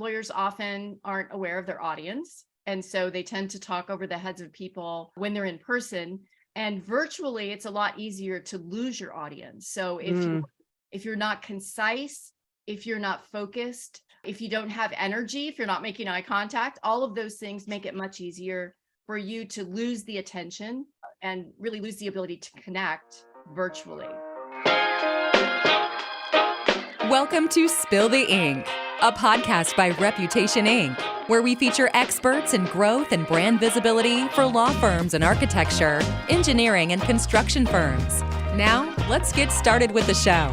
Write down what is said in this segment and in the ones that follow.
lawyers often aren't aware of their audience. And so they tend to talk over the heads of people when they're in person. And virtually, it's a lot easier to lose your audience. So if you're not concise, if you're not focused, if you don't have energy, if you're not making eye contact, all of those things make it much easier for you to lose the attention and really lose the ability to connect virtually. Welcome to Spill the Ink, a podcast by Reputation Inc., where we feature experts in growth and brand visibility for law firms and architecture, engineering, and construction firms. Now, let's get started with the show.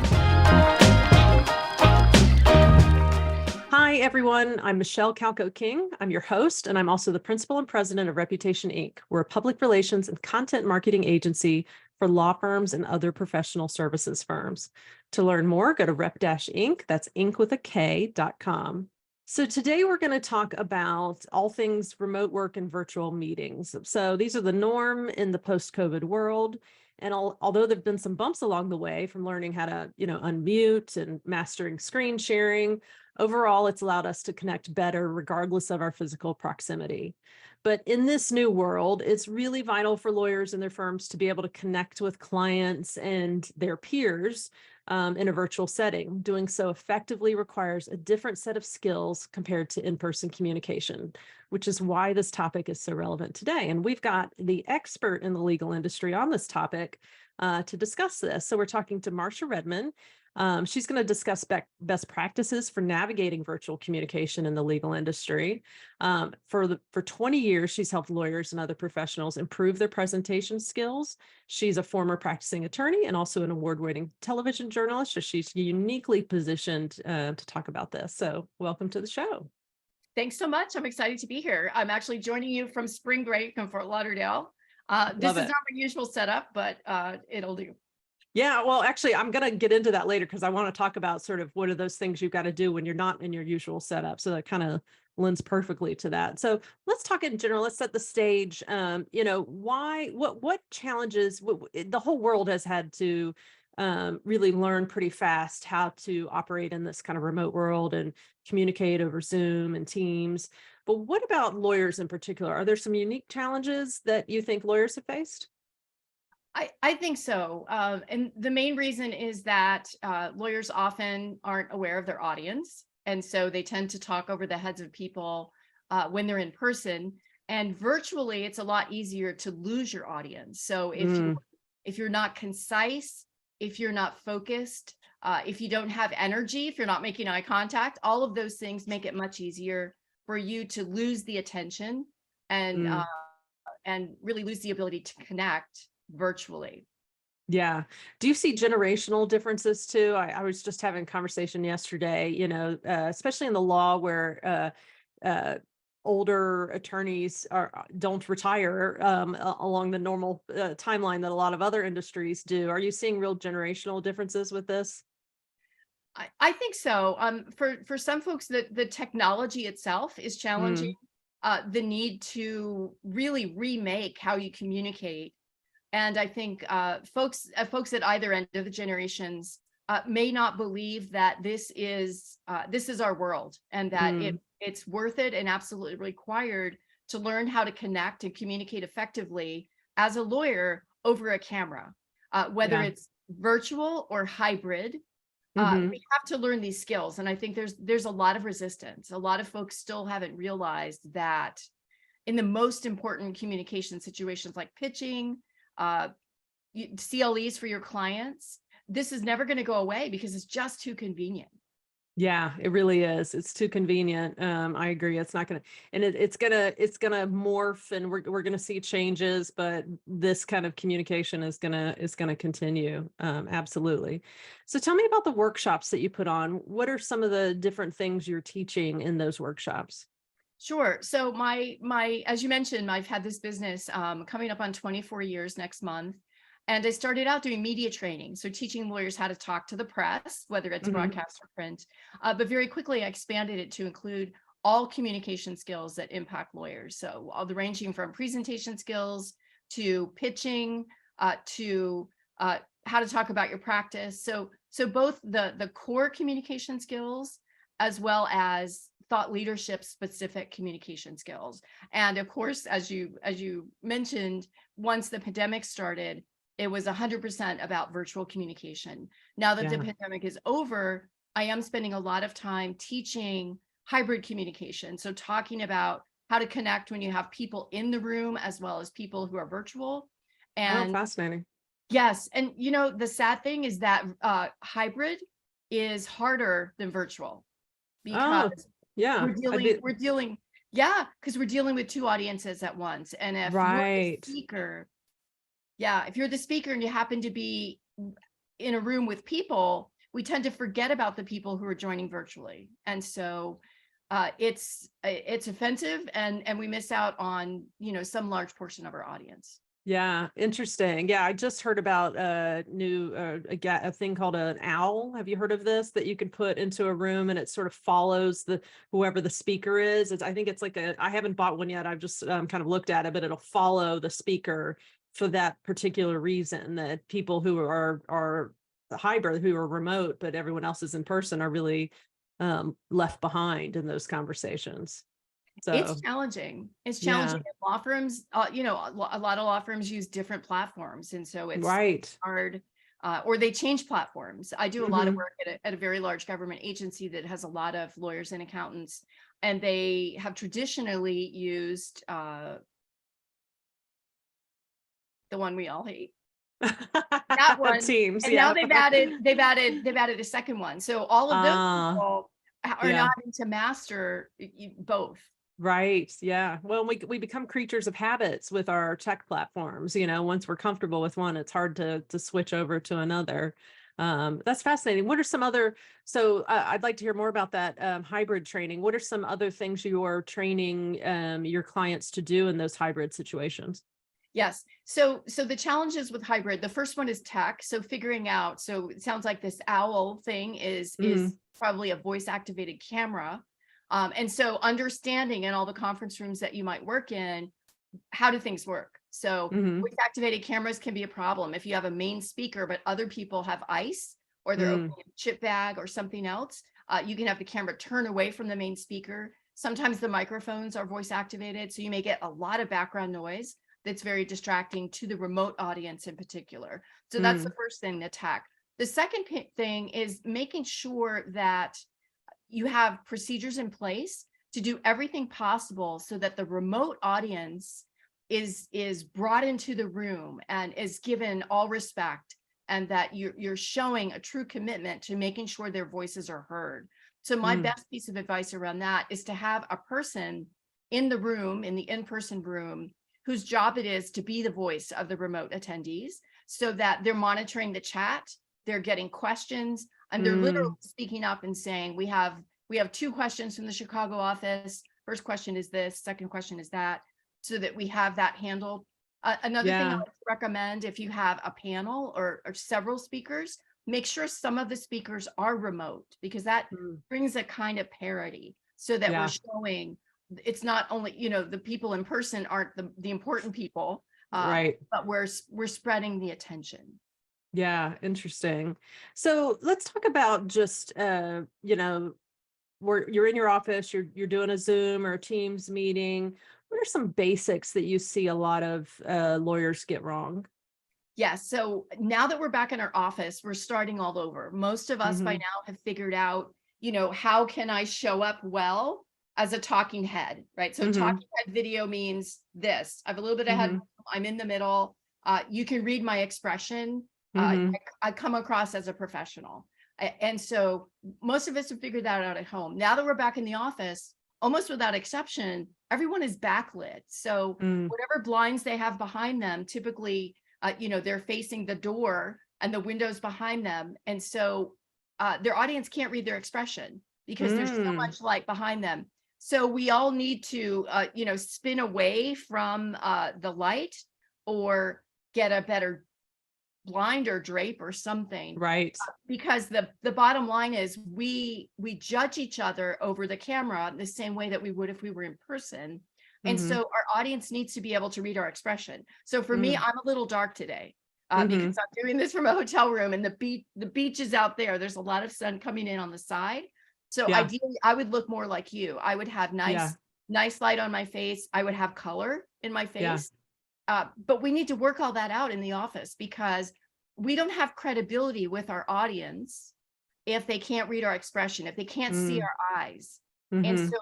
Hi, everyone. I'm Michelle Calco-King. I'm your host, and I'm also the principal and president of Reputation Inc. We're a public relations and content marketing agency for law firms and other professional services firms. To learn more, go to rep-inc, that's inc with a K.com. So today we're going to talk about all things remote work and virtual meetings. So these are the norm in the post-COVID world. And although there've been some bumps along the way from learning how to, unmute and mastering screen sharing, overall, it's allowed us to connect better regardless of our physical proximity. But in this new world, it's really vital for lawyers and their firms to be able to connect with clients and their peers in a virtual setting. Doing so effectively requires a different set of skills compared to in-person communication, which is why this topic is so relevant today. And we've got the expert in the legal industry on this topic to discuss this. So we're talking to Marsha Redmon. She's going to discuss best practices for navigating virtual communication in the legal industry. For 20 years, she's helped lawyers and other professionals improve their presentation skills. She's a former practicing attorney and also an award-winning television journalist. So she's uniquely positioned to talk about this. So welcome to the show. Thanks so much. I'm excited to be here. I'm actually joining you from spring break in Fort Lauderdale. This is not my usual setup, but it'll do. Yeah, well, actually, I'm going to get into that later because I want to talk about sort of what are those things you've got to do when you're not in your usual setup. So that kind of lends perfectly to that. So let's talk in general. Let's set the stage. What challenges the whole world has had to really learn pretty fast how to operate in this kind of remote world and communicate over Zoom and Teams. But what about lawyers in particular? Are there some unique challenges that you think lawyers have faced? I think so. And the main reason is that lawyers often aren't aware of their audience. And so they tend to talk over the heads of people when they're in person. And virtually, it's a lot easier to lose your audience. So if you're not concise, if you're not focused, if you don't have energy, if you're not making eye contact, all of those things make it much easier for you to lose the attention and really lose the ability to connect virtually. Yeah. Do you see generational differences too? I was just having a conversation yesterday, especially in the law where older attorneys don't retire along the normal timeline that a lot of other industries do. Are you seeing real generational differences with this? I think so. For some folks, the technology itself is challenging. The need to really remake how you communicate. And I think folks at either end of the generations may not believe that this is our world and that it's worth it and absolutely required to learn how to connect and communicate effectively as a lawyer over a camera, whether it's virtual or hybrid. We have to learn these skills. And I think there's a lot of resistance. A lot of folks still haven't realized that in the most important communication situations like pitching, CLEs for your clients, this is never going to go away because it's just too convenient. Yeah, it really is. It's too convenient. I agree. It's not going to, and it's going to morph, and we're going to see changes, but this kind of communication is going to continue. Absolutely. So tell me about the workshops that you put on. What are some of the different things you're teaching in those workshops? Sure. So my as you mentioned, I've had this business coming up on 24 years next month. And I started out doing media training, so teaching lawyers how to talk to the press, whether it's broadcast or print. But very quickly, I expanded it to include all communication skills that impact lawyers. So all the ranging from presentation skills to pitching to how to talk about your practice. So both the core communication skills as well as thought leadership specific communication skills. And of course, as you mentioned, once the pandemic started, it was 100% about virtual communication. Now that the pandemic is over, I am spending a lot of time teaching hybrid communication. So talking about how to connect when you have people in the room as well as people who are virtual. And fascinating. yes. And the sad thing is that hybrid is harder than virtual because yeah, we're dealing with two audiences at once. And if you're the speaker, if you're the speaker and you happen to be in a room with people, we tend to forget about the people who are joining virtually. And so it's offensive and we miss out on, some large portion of our audience. Yeah, interesting. Yeah, I just heard about a new a thing called an owl. Have you heard of this? That you can put into a room and it sort of follows whoever the speaker is. I think it's like I haven't bought one yet. I've just kind of looked at it, but it'll follow the speaker for that particular reason. That people who are hybrid, who are remote, but everyone else is in person, are really left behind in those conversations. So it's challenging. It's challenging. Law firms, a lot of law firms use different platforms. And so it's hard, or they change platforms. I do a lot of work at a very large government agency that has a lot of lawyers and accountants, and they have traditionally used the one we all hate. That one. Teams. And now they've added a second one. So all of those people are not having to master both. Right. Yeah. Well, we become creatures of habits with our tech platforms. Once we're comfortable with one, it's hard to switch over to another. That's fascinating. What are some other, so I'd like to hear more about that hybrid training. What are some other things you are training your clients to do in those hybrid situations? Yes. So the challenges with hybrid, the first one is tech. So figuring out, so it sounds like this owl thing is probably a voice activated camera. And so understanding in all the conference rooms that you might work in, how do things work? So voice activated cameras can be a problem. If you have a main speaker, but other people have ice or they're opening a chip bag or something else, you can have the camera turn away from the main speaker. Sometimes the microphones are voice activated. So you may get a lot of background noise that's very distracting to the remote audience in particular. So that's the first thing, the tech. The second thing is making sure that you have procedures in place to do everything possible so that the remote audience is brought into the room and is given all respect, and that you're showing a true commitment to making sure their voices are heard. So my best piece of advice around that is to have a person in the room, in the in-person room, whose job it is to be the voice of the remote attendees, so that they're monitoring the chat, they're getting questions, and they're literally speaking up and saying, we have 2 questions from the Chicago office. First question is this, second question is that, so that we have that handled. Another thing I would recommend, if you have a panel or several speakers, make sure some of the speakers are remote, because that brings a kind of parity, so that we're showing it's not only, the people in person aren't the important people, but we're spreading the attention. Yeah, interesting. So let's talk about just, where you're in your office, you're doing a Zoom or a Teams meeting. What are some basics that you see a lot of lawyers get wrong? Yes. So now that we're back in our office, we're starting all over. Most of us by now have figured out, how can I show up well as a talking head, right? So talking head video means this. I have a little bit of head, I'm in the middle. You can read my expression. I come across as a professional. And so most of us have figured that out at home. Now that we're back in the office, almost without exception, everyone is backlit. So whatever blinds they have behind them, typically, they're facing the door and the windows behind them. And so their audience can't read their expression because there's so much light behind them. So we all need to, spin away from the light, or get a better blind or drape or something. Right. Because the bottom line is we judge each other over the camera the same way that we would if we were in person. And so our audience needs to be able to read our expression. So for me, I'm a little dark today because I'm doing this from a hotel room, and the beach is out there. There's a lot of sun coming in on the side. So Yeah. ideally, I would look more like you. I would have Yeah. nice light on my face. I would have color in my Yeah. face. But we need to work all that out in the office because we don't have credibility with our audience if they can't read our expression, if they can't see Mm. our eyes. And Mm-hmm. so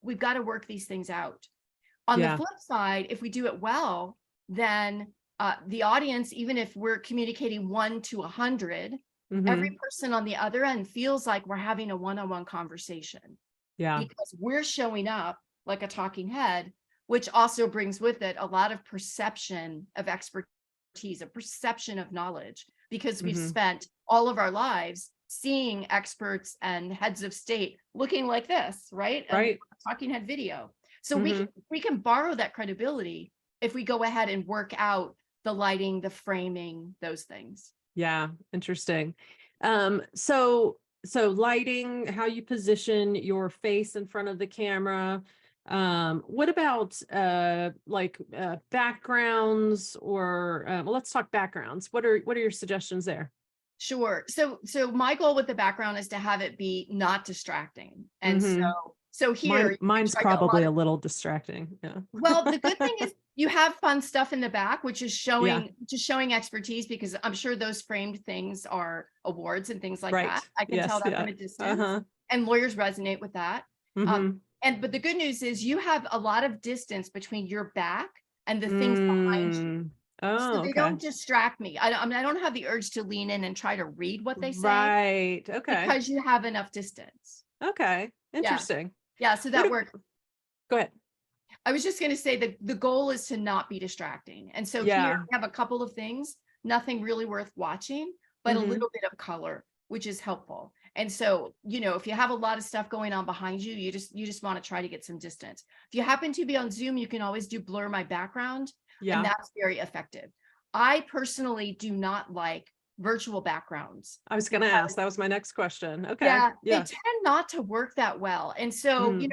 we've got to work these things out. On the Yeah. flip side, if we do it well, then the audience, even if we're communicating 1 to 100, every Mm-hmm. person on the other end feels like we're having a one-on-one conversation Yeah. because we're showing up like a talking head, which also brings with it a lot of perception of expertise, a perception of knowledge, because we've Mm-hmm. spent all of our lives seeing experts and heads of state looking like this, right? And Right. talking head video. So Mm-hmm. we can borrow that credibility if we go ahead and work out the lighting, the framing, those things. Yeah. Interesting. So lighting, how you position your face in front of the camera. What about backgrounds or well, let's talk backgrounds. What are your suggestions there? Sure. So my goal with the background is to have it be not distracting. And Mm-hmm. so here Mine's try to probably a little distracting. Yeah. well, the good thing is you have fun stuff in the back, which is Yeah. showing expertise, because I'm sure those framed things are awards and things like Right. that. I can tell Yes. that Yeah. from a distance, Uh-huh. and lawyers resonate with that. Mm-hmm. But the good news is you have a lot of distance between your back and the things behind you. Mm. So Oh, they okay. don't distract me. I mean, I don't have the urge to lean in and try to read what they say Right. Okay. because you have enough distance. Okay. Yeah. Interesting. Yeah. So What that ab- works. Go ahead. I was just going to say that the goal is to not be distracting. And so here Yeah. I have a couple of things, nothing really worth watching, but a Mm-hmm. little bit of color, which is helpful. And so, if you have a lot of stuff going on behind you, you just want to try to get some distance. If you happen to be on Zoom, you can always do blur my background, and Yeah. that's very effective. I personally do not like virtual backgrounds. I was going to ask. That was my next question. Okay. Yeah, they Yeah. tend not to work that well. And so, Mm.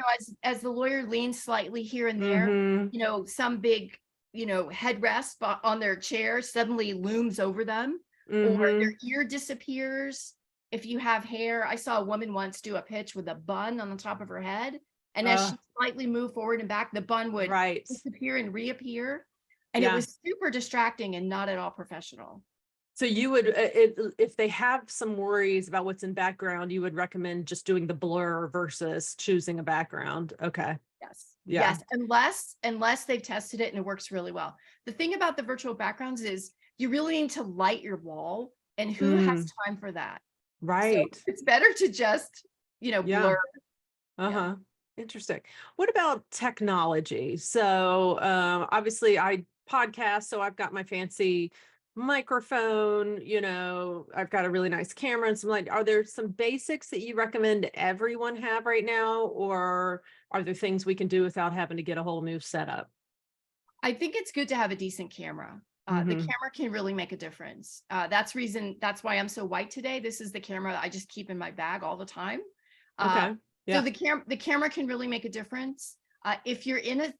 as the lawyer leans slightly here and there, Mm-hmm. some big, headrest on their chair suddenly looms over them, or Mm-hmm. their ear disappears. If you have hair, I saw a woman once do a pitch with a bun on the top of her head. And as she slightly moved forward and back, the bun would Right. disappear and reappear. And it Yeah. was super distracting and not at all professional. So you would, if they have some worries about what's in background, you would recommend just doing the blur versus choosing a background. Okay. Yes. Yeah. Yes. Unless they've tested it and it works really well. The thing about the virtual backgrounds is you really need to light your wall, and who has time for that? Right. So it's better to just, Yeah. blur. Uh-huh. Interesting. What about technology? So obviously I podcast, so I've got my fancy microphone, I've got a really nice camera and some are there some basics that you recommend everyone have right now, or are there things we can do without having to get a whole new setup? I think it's good to have a decent camera. The Mm-hmm. camera can really make a difference. That's why I'm so white today. This is the camera I just keep in my bag all the time. Okay. Yeah. So the camera can really make a difference. If you're in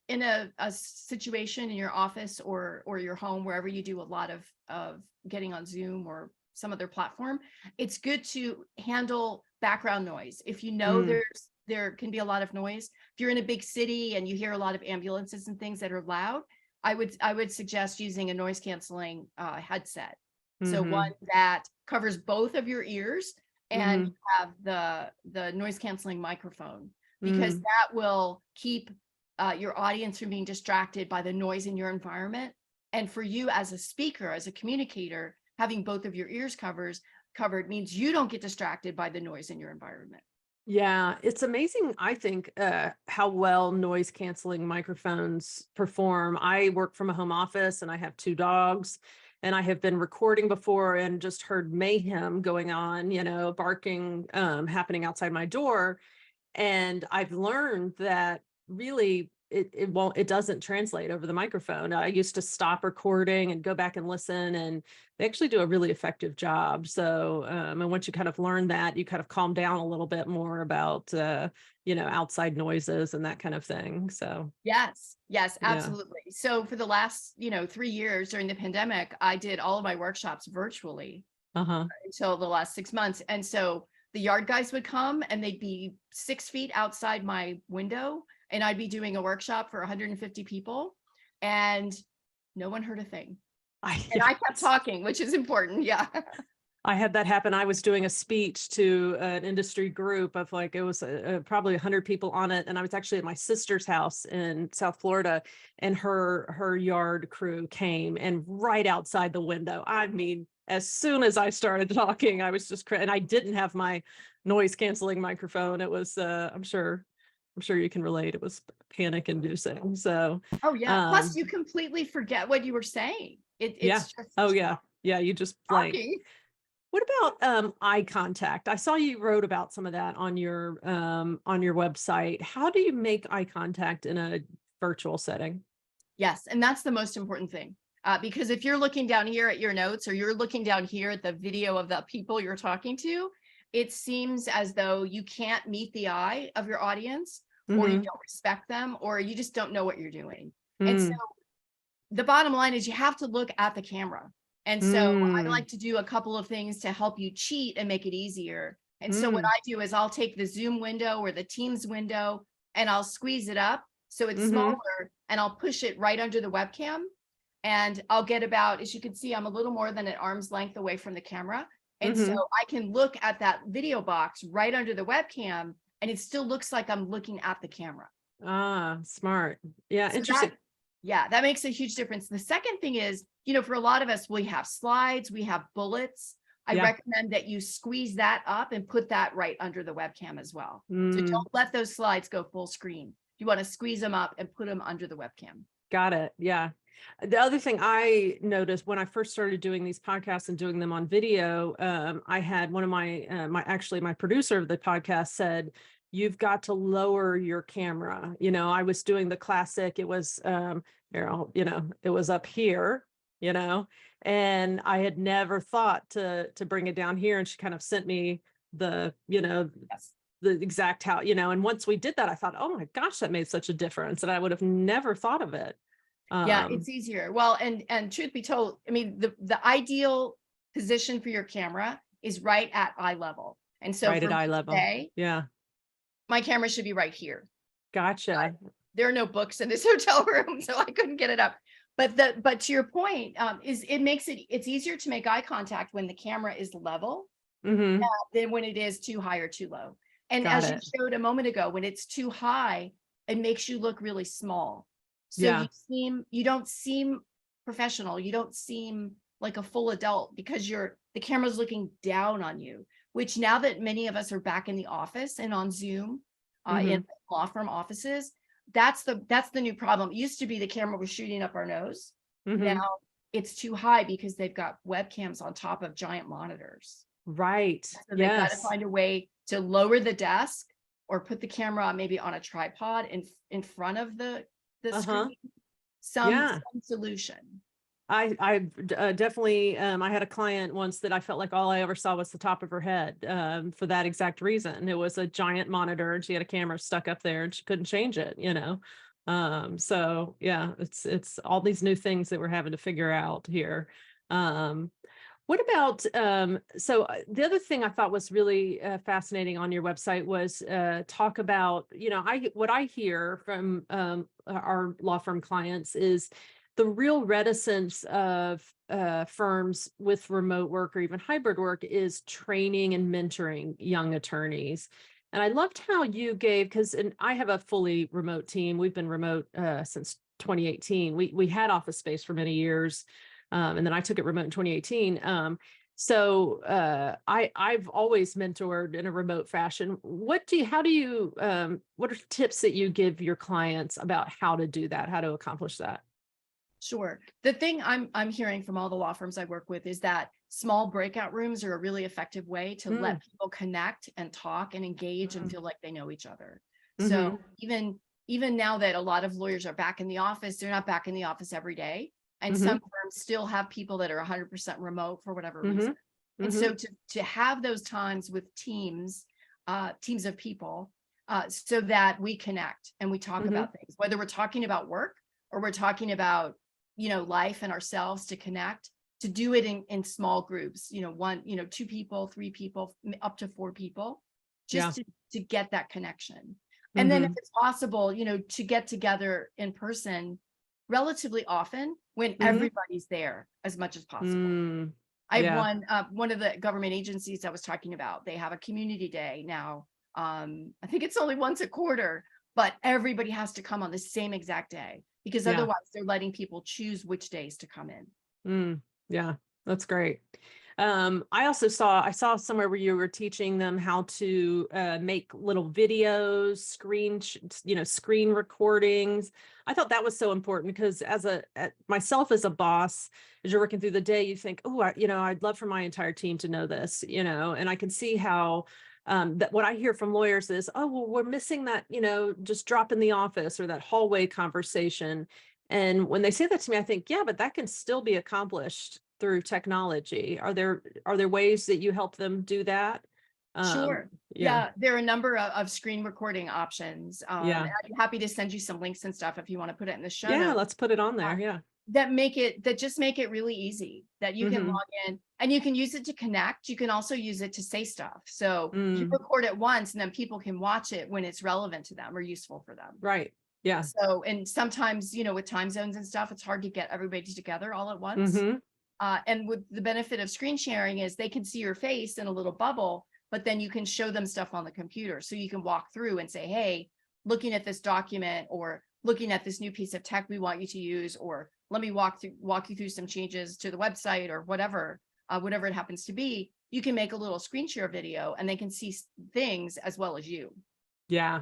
a situation in your office or your home, wherever you do a lot of getting on Zoom or some other platform, it's good to handle background noise. If there can be a lot of noise. If you're in a big city and you hear a lot of ambulances and things that are loud, I would suggest using a noise canceling headset. So Mm-hmm. one that covers both of your ears, and Mm-hmm. you have the noise canceling microphone, because Mm-hmm. that will keep your audience from being distracted by the noise in your environment. And for you as a speaker, as a communicator, having both of your ears covered means you don't get distracted by the noise in your environment. Yeah, it's amazing, I think, how well noise canceling microphones perform. I work from a home office and I have 2 dogs, and I have been recording before and just heard mayhem going on, barking, happening outside my door. And I've learned that really it doesn't translate over the microphone. I used to stop recording and go back and listen, and they actually do a really effective job. So, and once you kind of learn that, you kind of calm down a little bit more about, outside noises and that kind of thing. So, Yes, yeah. absolutely. So for the last, 3 years during the pandemic, I did all of my workshops virtually Uh-huh. until the last 6 months. And so the yard guys would come and they'd be 6 feet outside my window, and I'd be doing a workshop for 150 people, and no one heard a thing. And I kept talking, which is important. Yeah. I had that happen. I was doing a speech to an industry group of like, it was probably 100 people on it. And I was actually at my sister's house in South Florida, and her yard crew came, and right outside the window. I mean, as soon as I started talking, I was just, and I didn't have my noise canceling microphone. It was, I'm sure you can relate. It was panic inducing. So, Oh yeah. Plus you completely forget what you were saying. It's just oh yeah. Yeah. You just blank. talking. What about eye contact? I saw you wrote about some of that on your website. How do you make eye contact in a virtual setting? Yes, and that's the most important thing. Because if you're looking down here at your notes, or you're looking down here at the video of the people you're talking to, it seems as though you can't meet the eye of your audience, or you don't respect them, or you just don't know what you're doing. And so the bottom line is you have to look at the camera. And so I like to do a couple of things to help you cheat and make it easier. And so what I do is I'll take the Zoom window or the Teams window, and I'll squeeze it up so it's smaller, and I'll push it right under the webcam. And I'll get about, as you can see, I'm a little more than an arm's length away from the camera. And so I can look at that video box right under the webcam, and it still looks like I'm looking at the camera. Ah, smart. Yeah, So interesting. that makes a huge difference. The second thing is, for a lot of us, we have slides, we have bullets. I recommend that you squeeze that up and put that right under the webcam as well. So don't let those slides go full screen. You want to squeeze them up and put them under the webcam. Got it. Yeah. The other thing I noticed when I first started doing these podcasts and doing them on video, I had one of my producer of the podcast said, you've got to lower your camera. I was doing the classic, it was, it was up here, and I had never thought to bring it down here. And she kind of sent me the, the exact how, and once we did that, I thought, oh my gosh, that made such a difference. And I would have never thought of it. Yeah, it's easier. Well, and truth be told, I mean, the ideal position for your camera is right at eye level. And so right at eye level. Today, yeah. My camera should be right here. Gotcha. There are no books in this hotel room, so I couldn't get it up. But to your point, is it makes it's easier to make eye contact when the camera is level than when it is too high or too low. And as you showed a moment ago, when it's too high, it makes you look really small. So you don't seem professional. You don't seem like a full adult because the camera's looking down on you, which now that many of us are back in the office and on Zoom in law firm offices, that's the new problem. It used to be the camera was shooting up our nose. Now it's too high because they've got webcams on top of giant monitors. Right. So they've got to find a way to lower the desk or put the camera maybe on a tripod in front of the screen. Some solution. I definitely, I had a client once that I felt like all I ever saw was the top of her head for that exact reason. It was a giant monitor and she had a camera stuck up there and she couldn't change it, So yeah, it's all these new things that we're having to figure out here. What about, so the other thing I thought was really fascinating on your website was talk about, what I hear from our law firm clients is the real reticence of firms with remote work or even hybrid work is training and mentoring young attorneys. And I loved how you gave, and I have a fully remote team. We've been remote since 2018. We had office space for many years. And then I took it remote in 2018. So I've always mentored in a remote fashion. What are tips that you give your clients about how to do that, how to accomplish that? Sure. The thing I'm hearing from all the law firms I work with is that small breakout rooms are a really effective way to let people connect and talk and engage and feel like they know each other. So even now that a lot of lawyers are back in the office, they're not back in the office every day. And some firms still have people that are 100% remote for whatever reason. And so to have those times with teams of people, so that we connect and we talk about things, whether we're talking about work or we're talking about, life and ourselves, to connect. to do it in small groups, one, 2 people, 3 people, up to 4 people, just to get that connection. And then if it's possible, to get together in person relatively often when everybody's there as much as possible. I have one of the government agencies I was talking about, they have a community day now. I think it's only once a quarter, but everybody has to come on the same exact day because otherwise they're letting people choose which days to come in. Yeah, that's great. I saw somewhere where you were teaching them how to make little videos, screen recordings. I thought that was so important because myself as a boss, as you're working through the day, you think, oh, I'd love for my entire team to know this, and I can see how that what I hear from lawyers is, oh, well, we're missing that, just drop in the office or that hallway conversation. And when they say that to me, I think, yeah, but that can still be accomplished through technology. Are there ways that you help them do that? Sure. Yeah, there are a number of screen recording options. I'd be happy to send you some links and stuff if you want to put it in the show notes. Let's put it on there. That just make it really easy, that you can log in and you can use it to connect. You can also use it to say stuff. So you record it once and then people can watch it when it's relevant to them or useful for them. Right. Yeah. So, and sometimes, with time zones and stuff, it's hard to get everybody together all at once. And with the benefit of screen sharing is they can see your face in a little bubble, but then you can show them stuff on the computer. So you can walk through and say, hey, looking at this document or looking at this new piece of tech we want you to use, or let me walk you through some changes to the website or whatever it happens to be. You can make a little screen share video and they can see things as well as you. Yeah.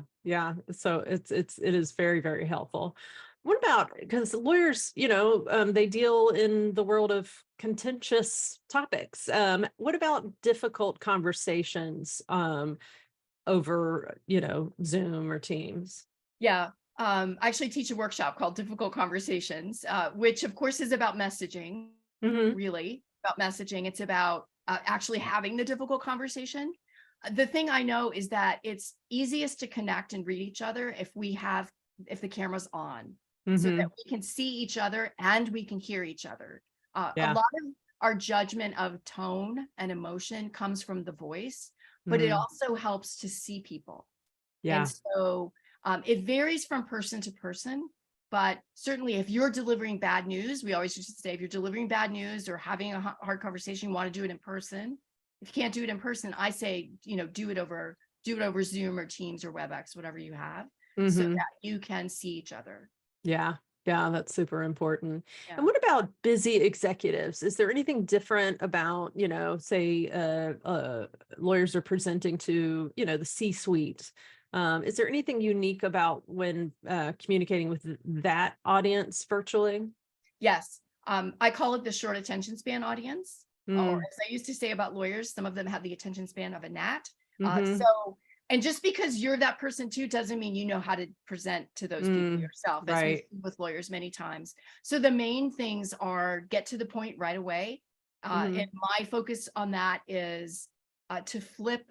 So it is very, very helpful. What about, because lawyers, they deal in the world of contentious topics. What about difficult conversations over, Zoom or Teams? Yeah. I actually teach a workshop called Difficult Conversations, which of course is about messaging, really about messaging. It's about actually having the difficult conversation. The thing I know is that it's easiest to connect and read each other if the camera's on, so that we can see each other and we can hear each other. A lot of our judgment of tone and emotion comes from the voice, but it also helps to see people. And so it varies from person to person, but certainly if you're delivering bad news, we always used to say, if you're delivering bad news or having a hard conversation, you want to do it in person. If you can't do it in person, I say, do it over Zoom or Teams or WebEx, whatever you have, so that you can see each other. Yeah, that's super important. And what about busy executives? Is there anything different about, say, lawyers are presenting to, the C-suite? Is there anything unique about when communicating with that audience virtually? Yes. I call it the short attention span audience. Or as I used to say about lawyers, some of them have the attention span of a gnat. And just because you're that person too, doesn't mean you know how to present to those people yourself, as we've seen with lawyers many times. So the main things are get to the point right away. And my focus on that is to flip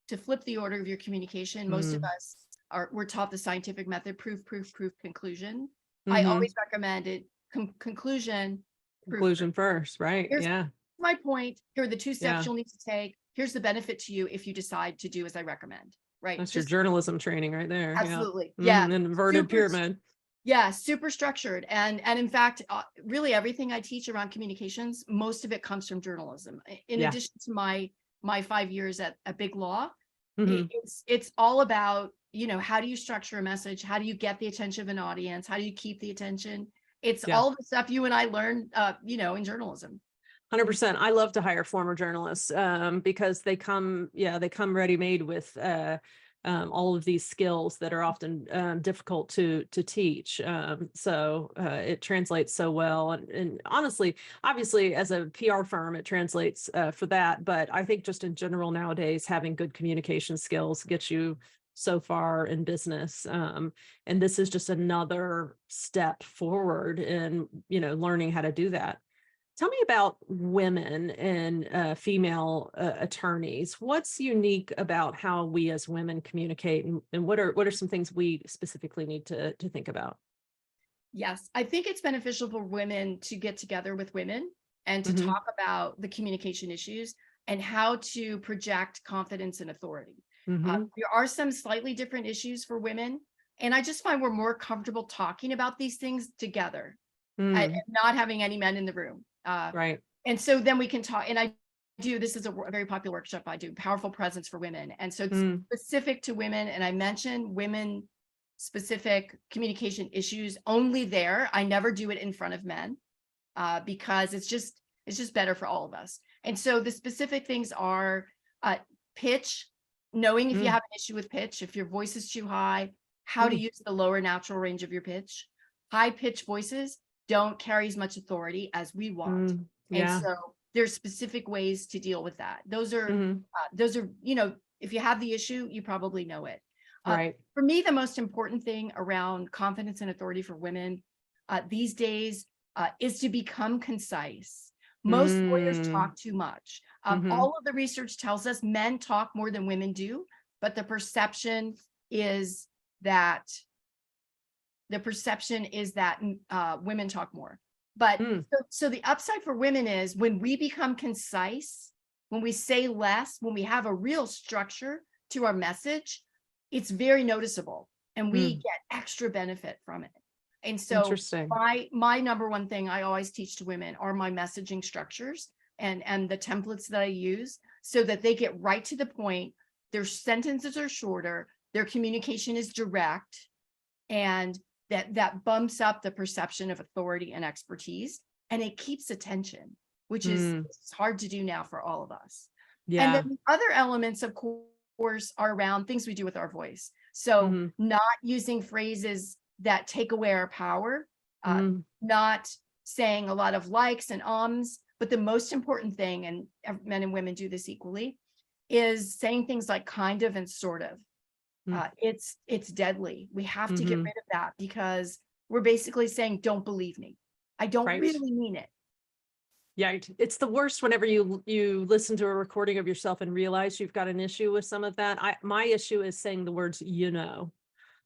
the order of your communication. Most of us we're taught the scientific method, proof, conclusion. I always recommend it, conclusion first, right? Here's my point. Here are the 2 steps you'll need to take. Here's the benefit to you if you decide to do as I recommend. Right. That's your journalism training right there. Absolutely. Inverted pyramid. Yeah. Super structured. And in fact, really everything I teach around communications, most of it comes from journalism. In addition to my 5 years at big law, it's all about, how do you structure a message? How do you get the attention of an audience? How do you keep the attention? It's all the stuff you and I learned, in journalism. 100%. I love to hire former journalists because they come ready-made with all of these skills that are often difficult to teach. So it translates so well. And honestly, obviously, as a PR firm, it translates for that. But I think just in general nowadays, having good communication skills gets you so far in business. And this is just another step forward in, learning how to do that. Tell me about women and female attorneys. What's unique about how we as women communicate, and what are some things we specifically need to think about? Yes, I think it's beneficial for women to get together with women and to talk about the communication issues and how to project confidence and authority. There are some slightly different issues for women, and I just find we're more comfortable talking about these things together and not having any men in the room. Right. And so then we can talk, and this is a very popular workshop I do, Powerful Presence for Women. And so it's specific to women, and I mention women specific communication issues only there. I never do it in front of men because it's just better for all of us. And so the specific things are pitch, knowing if you have an issue with pitch, if your voice is too high, how to use the lower natural range of your pitch. High pitch voices don't carry as much authority as we want. And so there's specific ways to deal with that. Those are, if you have the issue, you probably know it. Right. For me, the most important thing around confidence and authority for women these days is to become concise. Most lawyers talk too much. All of the research tells us men talk more than women do, but the perception is that women talk more. But so the upside for women is when we become concise, when we say less, when we have a real structure to our message, it's very noticeable and we get extra benefit from it. And so my number one thing I always teach to women are my messaging structures and the templates that I use so that they get right to the point. Their sentences are shorter, their communication is direct, and that bumps up the perception of authority and expertise, and it keeps attention, which is hard to do now for all of us. And then the other elements, of course, are around things we do with our voice. So not using phrases that take away our power, not saying a lot of likes and ums, but the most important thing, and men and women do this equally, is saying things like kind of and sort of. It's deadly. We have to get rid of that because we're basically saying, don't believe me. I don't really mean it. Yeah, it's the worst whenever you listen to a recording of yourself and realize you've got an issue with some of that. My issue is saying the words, and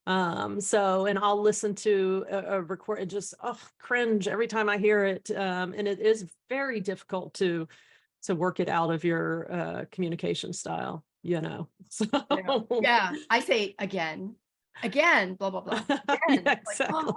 I'll listen to a record and just cringe every time I hear it. And it is very difficult to work it out of your communication style, So yeah, I say again, blah, blah, blah. Again. Yeah, exactly.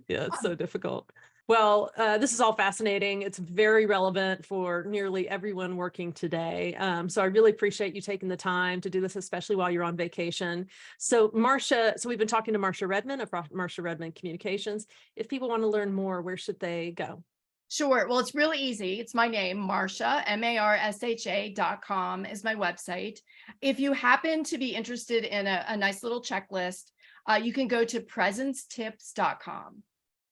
Yeah, it's so difficult. Well, this is all fascinating. It's very relevant for nearly everyone working today. So I really appreciate you taking the time to do this, especially while you're on vacation. So Marsha, we've been talking to Marsha Redmon of Marsha Redmon Communications. If people want to learn more, where should they go? Sure. Well, it's really easy. It's my name, Marsha, MARSHA.com is my website. If you happen to be interested in a nice little checklist, you can go to presencetips.com.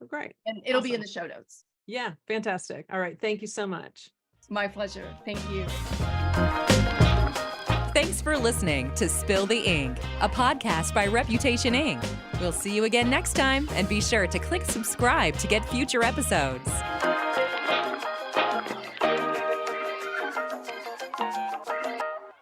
Oh, great. And it'll be in the show notes. Yeah, fantastic. All right. Thank you so much. It's my pleasure. Thank you. Thanks for listening to Spill the Ink, a podcast by Reputation Inc. We'll see you again next time, and be sure to click subscribe to get future episodes.